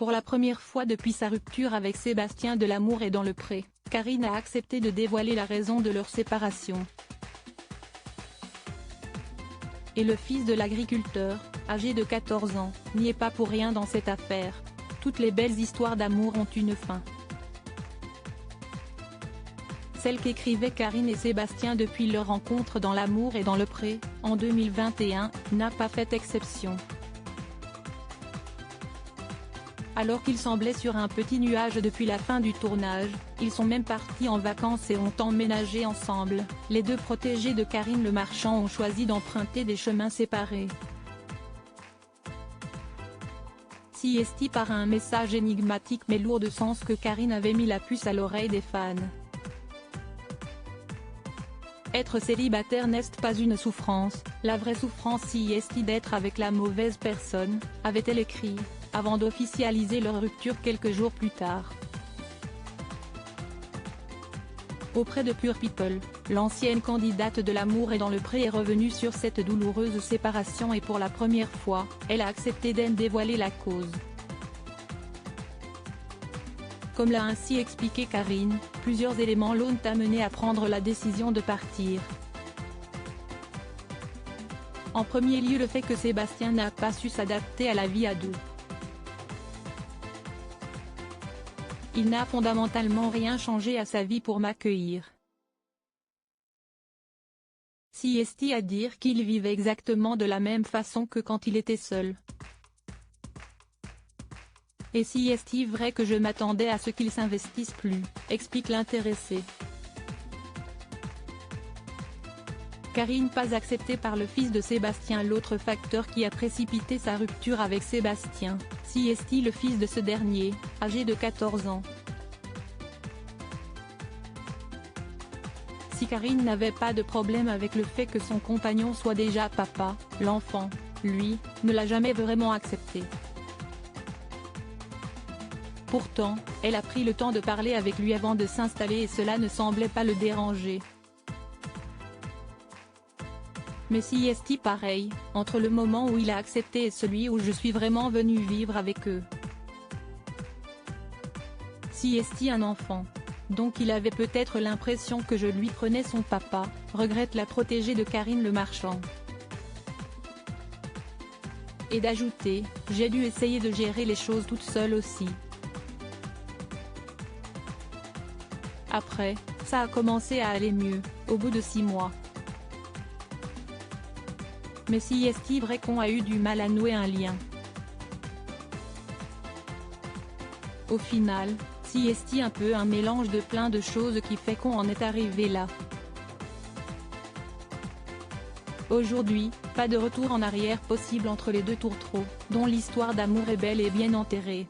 Pour la première fois depuis sa rupture avec Sébastien Delamour et dans le Pré, Karine a accepté de dévoiler la raison de leur séparation. Et le fils de l'agriculteur, âgé de 14 ans, n'y est pas pour rien dans cette affaire. Toutes les belles histoires d'amour ont une fin. Celle qu'écrivaient Karine et Sébastien depuis leur rencontre dans L'amour et dans le Pré, en 2021, n'a pas fait exception. Alors qu'ils semblaient sur un petit nuage depuis la fin du tournage, ils sont même partis en vacances et ont emménagé ensemble. Les deux protégés de Karine Le Marchand ont choisi d'emprunter des chemins séparés. CST par un message énigmatique mais lourd de sens que Karine avait mis la puce à l'oreille des fans. Être célibataire n'est pas une souffrance, la vraie souffrance CST d'être avec la mauvaise personne, avait-elle écrit, avant d'officialiser leur rupture quelques jours plus tard. Auprès de Pure People, l'ancienne candidate de L'amour et dans le Pré est revenue sur cette douloureuse séparation et pour la première fois, elle a accepté d'en dévoiler la cause. Comme l'a ainsi expliqué Karine, plusieurs éléments l'ont amenée à prendre la décision de partir. En premier lieu le fait que Sébastien n'a pas su s'adapter à la vie à deux. Il n'a fondamentalement rien changé à sa vie pour m'accueillir. CST à dire qu'il vivait exactement de la même façon que quand il était seul. Et CST vrai que je m'attendais à ce qu'il s'investisse plus, explique l'intéressé. Karine pas acceptée par le fils de Sébastien. L'autre facteur qui a précipité sa rupture avec Sébastien, CST le fils de ce dernier, âgé de 14 ans. Si Karine n'avait pas de problème avec le fait que son compagnon soit déjà papa, l'enfant, lui, ne l'a jamais vraiment accepté. Pourtant, elle a pris le temps de parler avec lui avant de s'installer et cela ne semblait pas le déranger. Mais CST pareil, entre le moment où il a accepté et celui où je suis vraiment venue vivre avec eux. CST un enfant. Donc il avait peut-être l'impression que je lui prenais son papa, regrette la protégée de Karine Le Marchand. Et d'ajouter, j'ai dû essayer de gérer les choses toute seule aussi. Après, ça a commencé à aller mieux, au bout de 6 mois. Mais CST vrai qu'on a eu du mal à nouer un lien. Au final, CST un peu un mélange de plein de choses qui fait qu'on en est arrivé là. Aujourd'hui, pas de retour en arrière possible entre les deux tourtereaux, dont l'histoire d'amour est belle et bien enterrée.